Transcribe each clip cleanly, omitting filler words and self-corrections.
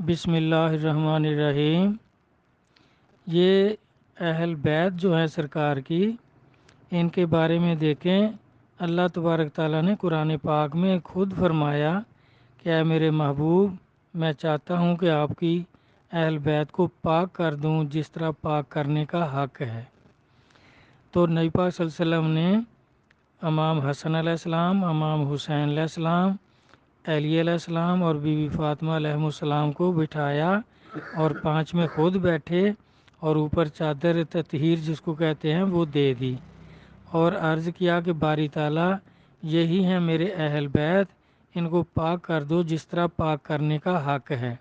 بسم اللہ الرحمن الرحیم۔ یہ اہل بیت جو ہے سرکار کی، ان کے بارے میں دیکھیں، اللہ تبارک تعالیٰ نے قرآن پاک میں خود فرمایا کہ اے میرے محبوب، میں چاہتا ہوں کہ آپ کی اہل بیت کو پاک کر دوں جس طرح پاک کرنے کا حق ہے۔ تو نبی پاک صلی اللہ علیہ وسلم نے امام حسن علیہ السلام، امام حسین علیہ السلام، علی علیہ السلام اور بی بی فاطمہ علیہ السلام کو بٹھایا اور 5 میں خود بیٹھے اور اوپر چادر تطہیر جس کو کہتے ہیں وہ دے دی، اور عرض کیا کہ باری تعالیٰ یہی ہیں میرے اہل بیت، ان کو پاک کر دو جس طرح پاک کرنے کا حق ہے۔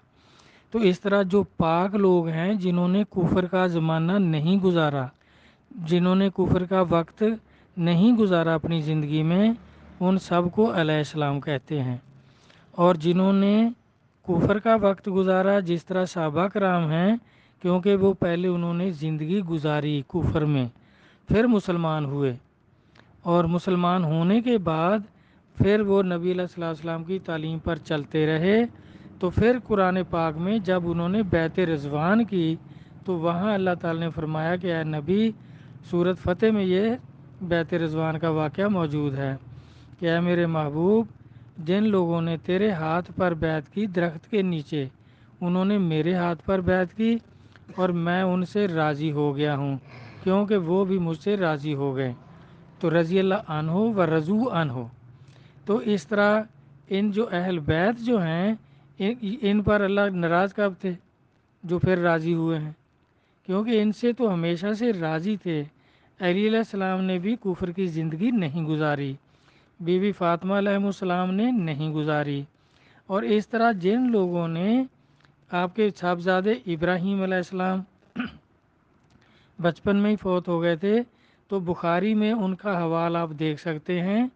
تو اس طرح جو پاک لوگ ہیں جنہوں نے کفر کا زمانہ نہیں گزارا، جنہوں نے کفر کا وقت نہیں گزارا اپنی زندگی میں، ان سب کو علیہ السلام کہتے ہیں۔ اور جنہوں نے کفر کا وقت گزارا جس طرح صحابہ کرام ہیں، کیونکہ وہ پہلے انہوں نے زندگی گزاری کفر میں، پھر مسلمان ہوئے، اور مسلمان ہونے کے بعد پھر وہ نبی علیہ الصلوۃ والسلام کی تعلیم پر چلتے رہے۔ تو پھر قرآن پاک میں جب انہوں نے بیعت رضوان کی تو وہاں اللہ تعالی نے فرمایا کہ اے نبی، سورۃ فتح میں یہ بیعت رضوان کا واقعہ موجود ہے کہ اے میرے محبوب، جن لوگوں نے تیرے ہاتھ پر بیعت کی درخت کے نیچے، انہوں نے میرے ہاتھ پر بیعت کی اور میں ان سے راضی ہو گیا ہوں کیونکہ وہ بھی مجھ سے راضی ہو گئے۔ تو رضی اللہ عنہ و رضو عنہ۔ تو اس طرح ان جو اہل بیت جو ہیں ان پر اللہ ناراض کب تھے؟ جو پھر راضی ہوئے ہیں، کیونکہ ان سے تو ہمیشہ سے راضی تھے۔ علی علیہ السلام نے بھی کفر کی زندگی نہیں گزاری، بی بی فاطمہ علیہ السلام نے نہیں گزاری، اور اس طرح جن لوگوں نے آپ کے صاحبزادے ابراہیم علیہ السلام بچپن میں ہی فوت ہو گئے تھے، تو بخاری میں ان کا حوالہ آپ دیکھ سکتے ہیں،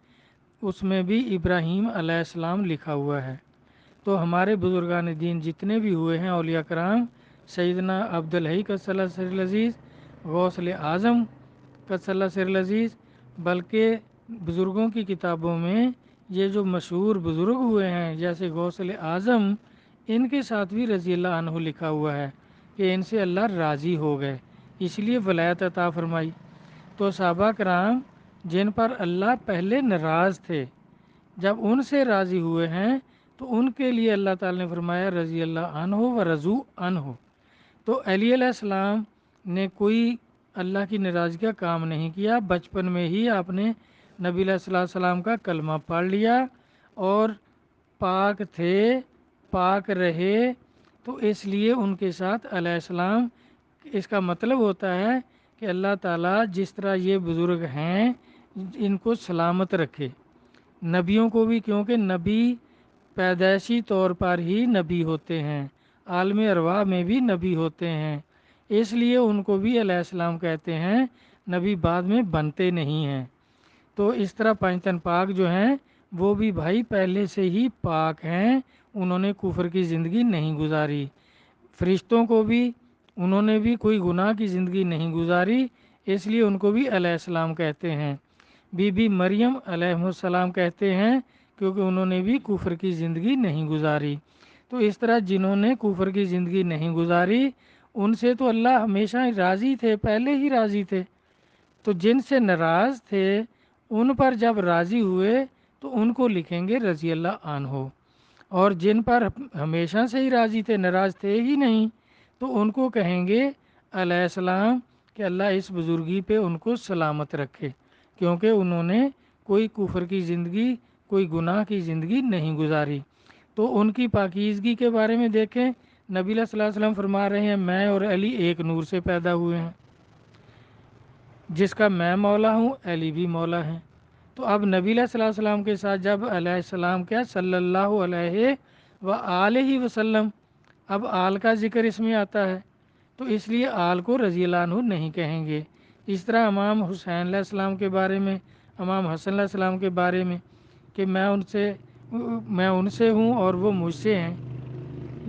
اس میں بھی ابراہیم علیہ السلام لکھا ہوا ہے۔ تو ہمارے بزرگان دین جتنے بھی ہوئے ہیں اولیاء کرام، سیدنا عبدالحی قدس اللہ سر العزیز، غوث اعظم قدس اللہ سر العزیز، بلکہ بزرگوں کی کتابوں میں یہ جو مشہور بزرگ ہوئے ہیں جیسے غوث اعظم، ان کے ساتھ بھی رضی اللہ عنہ لکھا ہوا ہے کہ ان سے اللہ راضی ہو گئے، اس لیے ولایت عطا فرمائی۔ تو صحابہ کرام جن پر اللہ پہلے ناراض تھے، جب ان سے راضی ہوئے ہیں تو ان کے لیے اللہ تعالی نے فرمایا رضی اللہ عنہ و رضو عنہ۔ تو علی علیہ السلام نے کوئی اللہ کی ناراضگی کا کام نہیں کیا، بچپن میں ہی آپ نے نبی علیہ السلام کا کلمہ پڑھ لیا اور پاک تھے، پاک رہے، تو اس لیے ان کے ساتھ علیہ السلام، اس کا مطلب ہوتا ہے کہ اللہ تعالیٰ جس طرح یہ بزرگ ہیں ان کو سلامت رکھے، نبیوں کو بھی، کیونکہ نبی پیدائشی طور پر ہی نبی ہوتے ہیں، عالم ارواح میں بھی نبی ہوتے ہیں، اس لیے ان کو بھی علیہ السلام کہتے ہیں، نبی بعد میں بنتے نہیں ہیں۔ تو اس طرح پنجتن پاک جو ہیں وہ بھی بھائی پہلے سے ہی پاک ہیں، انہوں نے کفر کی زندگی نہیں گزاری۔ فرشتوں کو بھی انہوں نے بھی کوئی گناہ کی زندگی نہیں گزاری، اس لیے ان کو بھی علیہ السلام کہتے ہیں۔ بی بی مریم علیہ السلام کہتے ہیں کیونکہ انہوں نے بھی کفر کی زندگی نہیں گزاری۔ تو اس طرح جنہوں نے کفر کی زندگی نہیں گزاری ان سے تو اللہ ہمیشہ ہی راضی تھے، پہلے ہی راضی تھے۔ تو جن سے ناراض تھے ان پر جب راضی ہوئے تو ان کو لکھیں گے رضی اللہ عنہ، اور جن پر ہمیشہ سے ہی راضی تھے، ناراض تھے ہی نہیں، تو ان کو کہیں گے علیہ السلام کہ اللہ اس بزرگی پہ ان کو سلامت رکھے، کیونکہ انہوں نے کوئی کفر کی زندگی، کوئی گناہ کی زندگی نہیں گزاری۔ تو ان کی پاکیزگی کے بارے میں دیکھیں، نبی صلی اللہ علیہ وسلم فرما رہے ہیں میں اور علی ایک نور سے پیدا ہوئے ہیں، جس کا میں مولا ہوں علی بھی مولا ہیں۔ تو اب نبی صلی اللہ علیہ وسلم کے ساتھ جب علیہ السلام کیا صلی اللہ علیہ وآلہ وسلم، اب آل کا ذکر اس میں آتا ہے، تو اس لیے آل کو رضی اللہ عنہ نہیں کہیں گے۔ اس طرح امام حسین علیہ السلام کے بارے میں، امام حسن علیہ السلام کے بارے میں کہ میں ان سے ہوں اور وہ مجھ سے ہیں،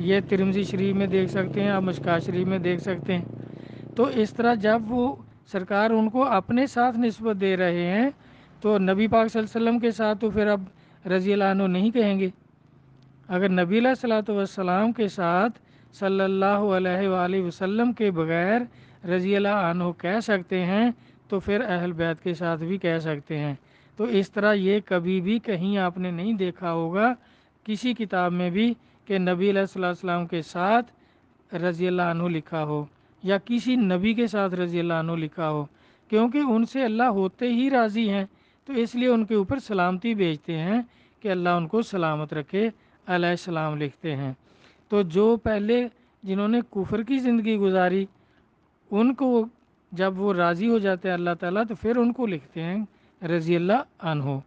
یہ ترمذی شریف میں دیکھ سکتے ہیں، آپ مشکوٰۃ شریف میں دیکھ سکتے ہیں۔ تو اس طرح جب وہ سرکار ان کو اپنے ساتھ نسبت دے رہے ہیں تو نبی پاک صلی اللہ علیہ وسلم کے ساتھ تو پھر اب رضی اللہ عنہ نہیں کہیں گے۔ اگر نبی علیہ الصلوۃ والسلام کے ساتھ صلی اللہ علیہ وآلہ وسلم کے بغیر رضی اللہ عنہ کہہ سکتے ہیں تو پھر اہل بیت کے ساتھ بھی کہہ سکتے ہیں۔ تو اس طرح یہ کبھی بھی کہیں آپ نے نہیں دیکھا ہوگا کسی کتاب میں بھی کہ نبی علیہ الصلوۃ والسلام کے ساتھ رضی اللہ عنہ لکھا ہو یا کسی نبی کے ساتھ رضی اللہ عنہ لکھا ہو، کیونکہ ان سے اللہ ہوتے ہی راضی ہیں، تو اس لیے ان کے اوپر سلامتی بھیجتے ہیں کہ اللہ ان کو سلامت رکھے، علیہ السلام لکھتے ہیں۔ تو جو پہلے جنہوں نے کفر کی زندگی گزاری ان کو جب وہ راضی ہو جاتے ہیں اللہ تعالیٰ تو پھر ان کو لکھتے ہیں رضی اللہ عنہ۔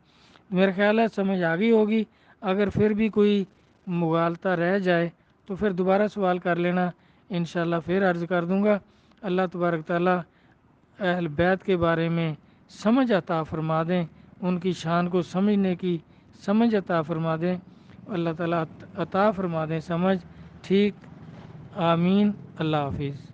میرا خیال ہے سمجھ آ گئی ہوگی، اگر پھر بھی کوئی مغالطہ رہ جائے تو پھر دوبارہ سوال کر لینا، انشاءاللہ پھر عرض کر دوں گا۔ اللہ تبارک تعالیٰ اہل بیت کے بارے میں سمجھ عطا فرما دیں، ان کی شان کو سمجھنے کی سمجھ عطا فرما دیں، اللہ تعالیٰ عطا فرما دیں سمجھ۔ ٹھیک، آمین، اللہ حافظ۔